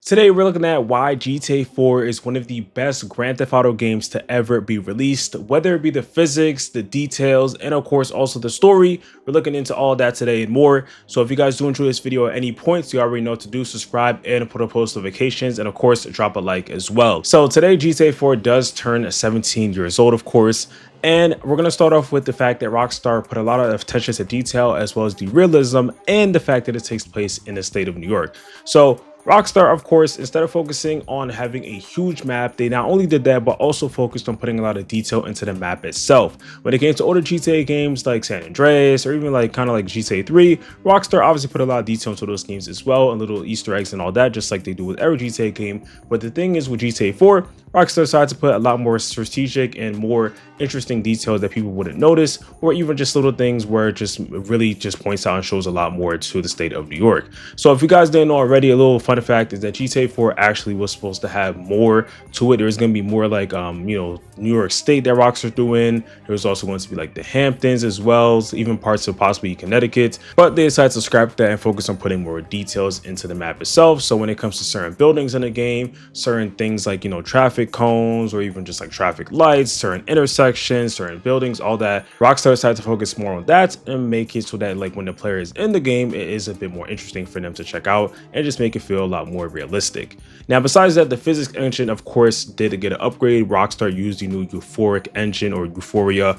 Today, we're looking at why GTA 4 is one of the best Grand Theft Auto games to ever be released, whether it be the physics, the details, and of course also the story. We're looking into all that today and more. So if you guys do enjoy this video at any points, you already know what to do. Subscribe and put on post notifications, and of course drop a like as well. So today, GTA 4 does turn 17 years old, of course. And we're going to start off with the fact that Rockstar put a lot of attention to detail as well as the realism and the fact that it takes place in the state of New York. So Rockstar, of course, instead of focusing on having a huge map, they not only did that, but also focused on putting a lot of detail into the map itself. When it came to older GTA games like San Andreas or even like kind of like GTA 3, Rockstar obviously put a lot of detail into those games as well, and little Easter eggs and all that, just like they do with every GTA game. But the thing is with GTA 4, Rockstar decided to put a lot more strategic and more interesting details that people wouldn't notice, or even just little things where it just really just points out and shows a lot more to the state of New York. So if you guys didn't know already, a little fun fact is that GTA 4 actually was supposed to have more to it. There's going to be more like New York State that Rockstar threw in. There was also going to be like the Hamptons as well, so even parts of possibly Connecticut, but they decided to scrap that and focus on putting more details into the map itself. So when it comes to certain buildings in the game, certain things like traffic cones or even just like traffic lights, certain intersections, certain buildings, all that, Rockstar decided to focus more on that and make it so that like when the player is in the game, it is a bit more interesting for them to check out and just make it feel a lot more realistic. Now, besides that, the physics engine, of course, did get an upgrade. Rockstar used the new Euphoric engine or Euphoria.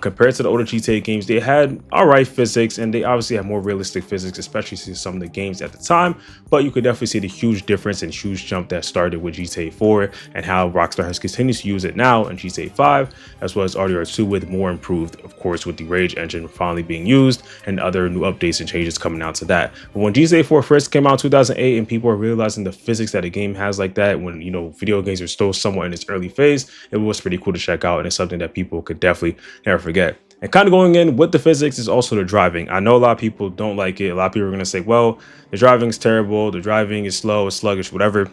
Compared to the older GTA games, they had all right physics, and they obviously have more realistic physics, especially to some of the games at the time. But you could definitely see the huge difference and huge jump that started with GTA 4 and how Rockstar has continued to use it now in GTA 5, as well as RDR2 with more improved, of course, with the Rage engine finally being used and other new updates and changes coming out to that. But when GTA 4 first came out in 2008 and people are realizing the physics that a game has like that, when video games are still somewhat in its early phase, it was pretty cool to check out, and it's something that people could definitely never forget. And kind of going in with the physics is also the driving. I know a lot of people don't like it. A lot of people are going to say, well, the driving is terrible, the driving is slow, it's sluggish, whatever.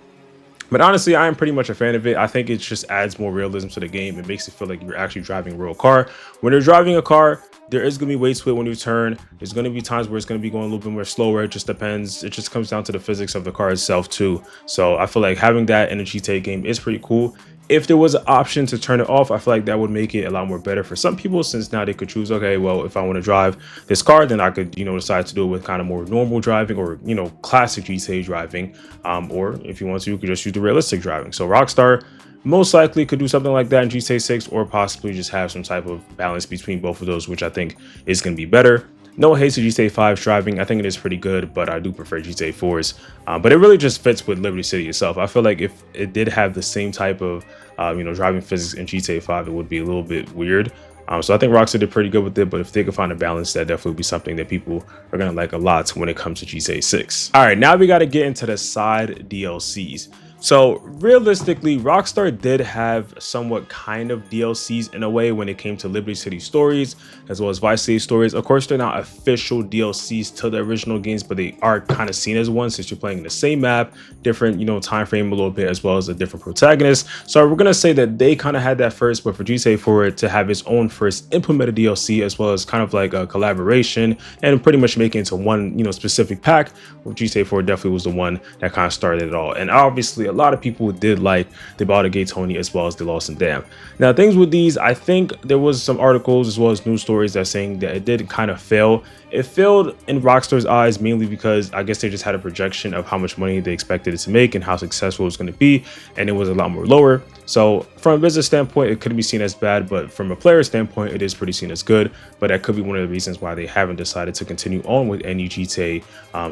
But honestly, I am pretty much a fan of it. I think it just adds more realism to the game. It makes it feel like you're actually driving a real car. When you're driving a car, there is going to be weight to it when you turn. There's going to be times where it's going to be going a little bit more slower. It just depends. It just comes down to the physics of the car itself too. So I feel like having that in a GTA game is pretty cool. If there was an option to turn it off, I feel like that would make it a lot more better for some people, since now they could choose, okay, well, if I want to drive this car, then I could, decide to do it with kind of more normal driving or, classic GTA driving. Or if you want to, you could just use the realistic driving. So Rockstar most likely could do something like that in GTA 6, or possibly just have some type of balance between both of those, which I think is going to be better. No hate to GTA 5's driving. I think it is pretty good, but I do prefer GTA 4's. But it really just fits with Liberty City itself. I feel like if it did have the same type of, driving physics in GTA 5, it would be a little bit weird. So I think Rockstar did pretty good with it, but if they could find a balance, that definitely would be something that people are going to like a lot when it comes to GTA 6. All right, now we got to get into the side DLCs. So realistically, Rockstar did have somewhat kind of DLCs in a way when it came to Liberty City stories as well as Vice City stories. Of course, they're not official DLCs to the original games, but they are kind of seen as one, since you're playing the same map, different time frame a little bit, as well as a different protagonist. So we're gonna say that they kind of had that first, but for GTA 4 to have its own first implemented DLC, as well as kind of like a collaboration and pretty much make it into one specific pack, well, GTA 4 definitely was the one that kind of started it all. And obviously a lot of people did like the Baldigate Tony as well as the Lost and Damned. Now, things with these, I think there was some articles as well as news stories that saying that it did kind of fail. It failed in Rockstar's eyes mainly because I guess they just had a projection of how much money they expected it to make and how successful it was going to be, and it was a lot more lower. So from a business standpoint, it could be seen as bad, but from a player standpoint, it is pretty seen as good. But that could be one of the reasons why they haven't decided to continue on with any GTA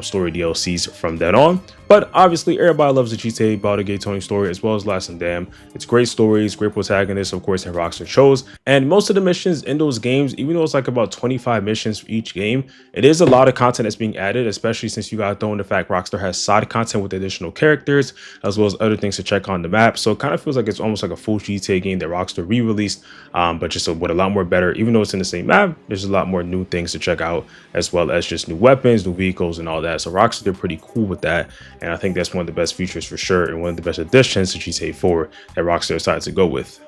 story DLCs from then on. But obviously, everybody loves the GTA Baldigate Tony story as well as Lost and Damned. It's great stories, great protagonists, of course, that Rockstar chose. And most of the missions in those games, even though it's like about 25 missions for each game, it is a lot of content that's being added, especially since you got thrown the fact Rockstar has side content with additional characters as well as other things to check on the map. So it kind of feels like it's almost like a full GTA game that Rockstar re-released, but just with a lot more better. Even though it's in the same map, there's a lot more new things to check out, as well as just new weapons, new vehicles, and all that. So Rockstar did pretty cool with that, and I think that's one of the best features for sure, and one of the best additions to GTA 4 that Rockstar decided to go with.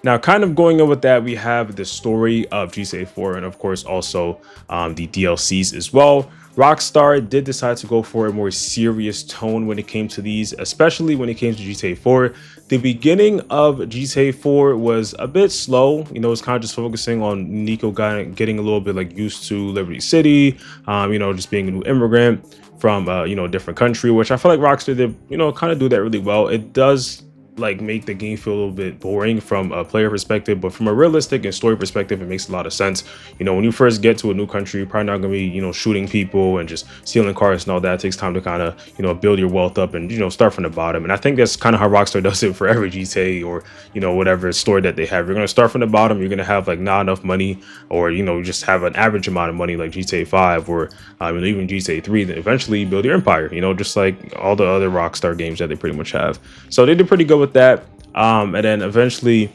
Now, kind of going in with that, we have the story of GTA 4 and, of course, also the DLCs as well. Rockstar did decide to go for a more serious tone when it came to these, especially when it came to GTA 4. The beginning of GTA 4 was a bit slow. You know, it's kind of just focusing on Nico getting a little bit like used to Liberty City, you know, just being a new immigrant from, you know, a different country, which I feel like Rockstar did, you know, kind of do that really well. It does like make the game feel a little bit boring from a player perspective, but from a realistic and story perspective, it makes a lot of sense. You know, when you first get to a new country, you're probably not gonna be, you know, shooting people and just stealing cars and all that. It takes time to kind of, you know, build your wealth up and, you know, start from the bottom. And I think that's kind of how Rockstar does it for every GTA or, you know, whatever story that they have. You're gonna start from the bottom. You're gonna have like not enough money, or, you know, just have an average amount of money like GTA 5 or even GTA 3. Then eventually you build your empire. You know, just like all the other Rockstar games that they pretty much have. So they did pretty good with that. And then eventually,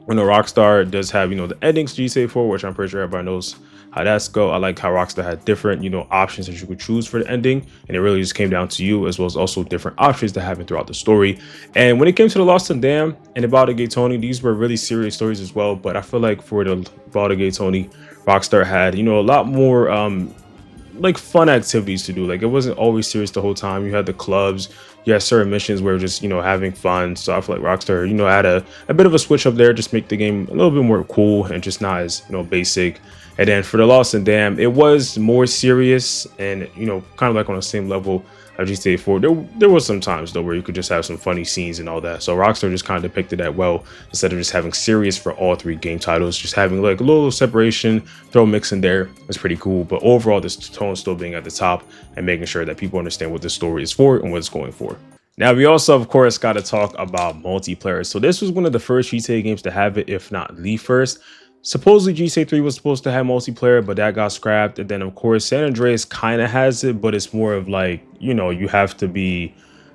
you know, Rockstar does have, you know, the endings to GTA 4, which I'm pretty sure everybody knows how that's go. I like how Rockstar had different, you know, options that you could choose for the ending, and it really just came down to you, as well as also different options that happen throughout the story. And when it came to the Lost and Damned and the Baldigate Tony, these were really serious stories as well. But I feel like for the Baldigate Tony, Rockstar had, you know, a lot more like fun activities to do. Like it wasn't always serious the whole time. You had the clubs, you had certain missions where just, you know, having fun. So I feel like Rockstar, you know, had a bit of a switch up there, just make the game a little bit more cool and just not as, you know, basic. And then for the Lost and Damned, it was more serious and, you know, kind of like on the same level of GTA 4. There was some times though where you could just have some funny scenes and all that. So Rockstar just kind of depicted that well, instead of just having serious for all three game titles, just having like a little separation, throw a mix in there. It's pretty cool. But overall, this tone still being at the top and making sure that people understand what the story is for and what it's going for. Now, we also, of course, got to talk about multiplayer. So this was one of the first GTA games to have it, if not the first. Supposedly GTA 3 was supposed to have multiplayer, but that got scrapped. And then, of course, San Andreas kind of has it, but it's more of like, you know, you have to be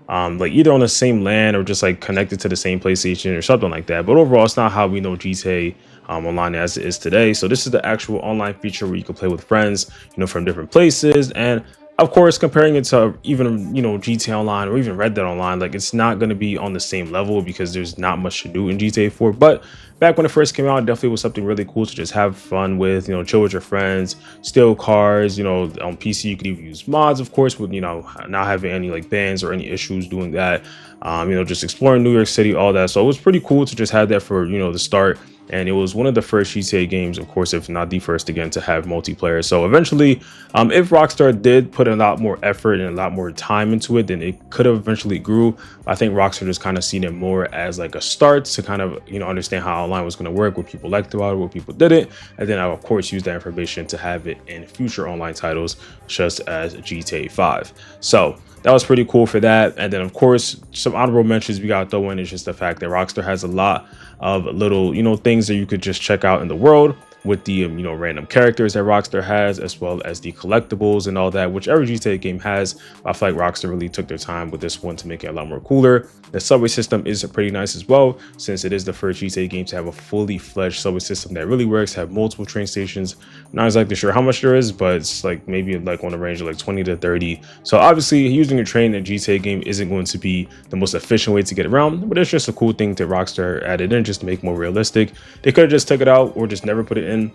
like either on the same LAN or just like connected to the same PlayStation or something like that. But overall, it's not how we know GTA online as it is today. So this is the actual online feature where you can play with friends, you know, from different places. And of course, comparing it to even, you know, GTA Online or even Red Dead Online, like it's not going to be on the same level because there's not much to do in GTA 4. But back when it first came out, it definitely was something really cool to just have fun with, you know, chill with your friends, steal cars. You know, on PC, you could even use mods, of course, with, you know, not having any like bans or any issues doing that. You know, just exploring New York City, all that. So it was pretty cool to just have that for, you know, the start. And it was one of the first GTA games, of course, if not the first again, to have multiplayer. So eventually, if Rockstar did put a lot more effort and a lot more time into it, then it could have eventually grew. I think Rockstar just kind of seen it more as like a start to kind of, you know, understand how online was going to work, what people liked about it, what people didn't. And then I, of course, use that information to have it in future online titles, such as GTA 5. So that was pretty cool for that. And then, of course, some honorable mentions we got to throw in is just the fact that Rockstar has a lot of little, you know, things that you could just check out in the world with the, you know, random characters that Rockstar has, as well as the collectibles and all that, which every GTA game has. I feel like Rockstar really took their time with this one to make it a lot more cooler. The subway system is pretty nice as well, since it is the first GTA game to have a fully fledged subway system that really works, have multiple train stations. I'm not exactly sure how much there is, but it's like maybe like on the range of like 20 to 30. So obviously using a train in a GTA game isn't going to be the most efficient way to get around, but it's just a cool thing that Rockstar added in just to make more realistic. They could have just took it out or just never put it in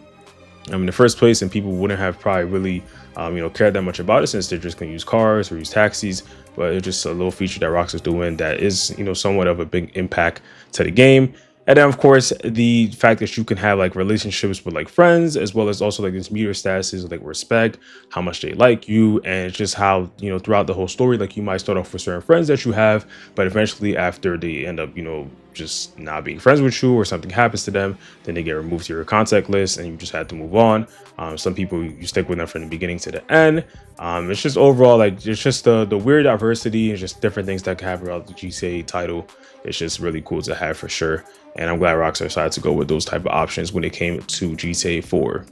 the first place, and people wouldn't have probably really you know, cared that much about it, since they're just going to use cars or use taxis. But it's just a little feature that Rockstar's doing that is, you know, somewhat of a big impact to the game. And then, of course, the fact that you can have like relationships with like friends, as well as also like these meter statuses, like respect, how much they like you, and it's just how, you know, throughout the whole story, like you might start off with certain friends that you have, but eventually after they end up, you know, just not being friends with you or something happens to them, then they get removed to your contact list and you just had to move on. Some people, you stick with them from the beginning to the end. It's just overall, like, it's just the weird diversity and just different things that can happen about the GTA title. It's just really cool to have for sure. And I'm glad Rockstar decided to go with those type of options when it came to GTA 4.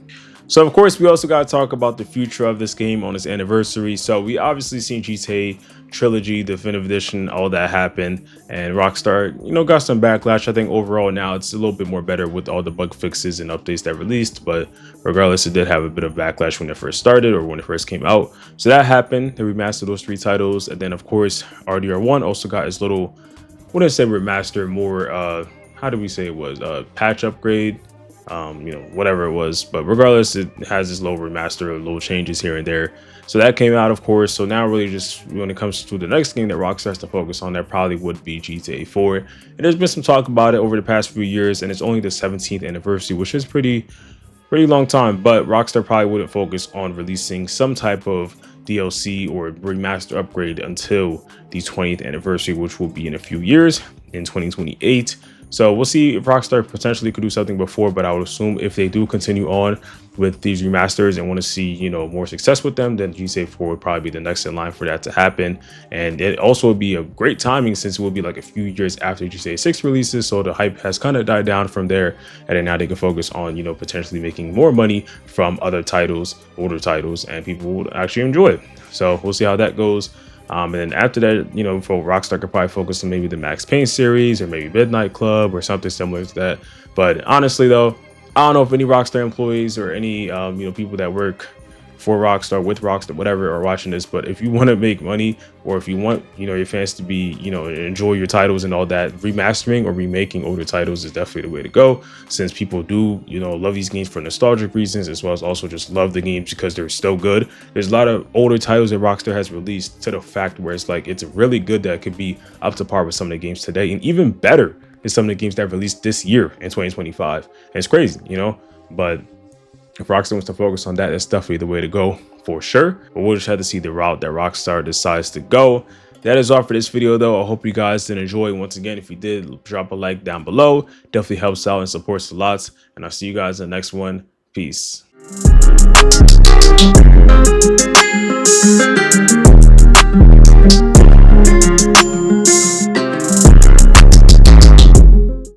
So, of course, we also got to talk about the future of this game on its anniversary. So we obviously seen GTA Trilogy, Definitive Edition, all that happen. And Rockstar, you know, got some backlash. I think overall now it's a little bit more better with all the bug fixes and updates that released. But regardless, it did have a bit of backlash when it first started or when it first came out. So that happened. They remastered those 3 titles. And then, of course, RDR1 also got its little, I wouldn't say remaster, more how do we say it was a patch upgrade, whatever it was. But regardless, it has this little remaster, little changes here and there. So that came out, of course. So now really just when it comes to the next game that Rockstar has to focus on, that probably would be GTA 4. And there's been some talk about it over the past few years, and it's only the 17th anniversary, which is pretty long time. But Rockstar probably wouldn't focus on releasing some type of DLC or remaster upgrade until the 20th anniversary, which will be in a few years in 2028. So we'll see if Rockstar potentially could do something before, but I would assume if they do continue on with these remasters and want to see, more success with them, then GTA 4 would probably be the next in line for that to happen. And it also would be a great timing since it will be like a few years after GTA 6 releases. So the hype has kind of died down from there. And then now they can focus on, potentially making more money from other titles, older titles, and people will actually enjoy it. So we'll see how that goes. And then after that, for Rockstar could probably focus on maybe the Max Payne series or maybe Midnight Club or something similar to that. But honestly, though, I don't know if any Rockstar employees or any, people that work for Rockstar, with Rockstar, whatever, are watching this. But if you want to make money, or if you want, your fans to be, enjoy your titles and all that, remastering or remaking older titles is definitely the way to go. Since people do, love these games for nostalgic reasons, as well as also just love the games because they're still good. There's a lot of older titles that Rockstar has released to the fact where it's like, it's really good that it could be up to par with some of the games today, and even better is some of the games that released this year in 2025. And it's crazy, but if Rockstar wants to focus on that, that's definitely the way to go for sure. But we'll just have to see the route that Rockstar decides to go. That is all for this video, though. I hope you guys did enjoy. Once again, if you did, drop a like down below. Definitely helps out and supports a lot. And I'll see you guys in the next one. Peace.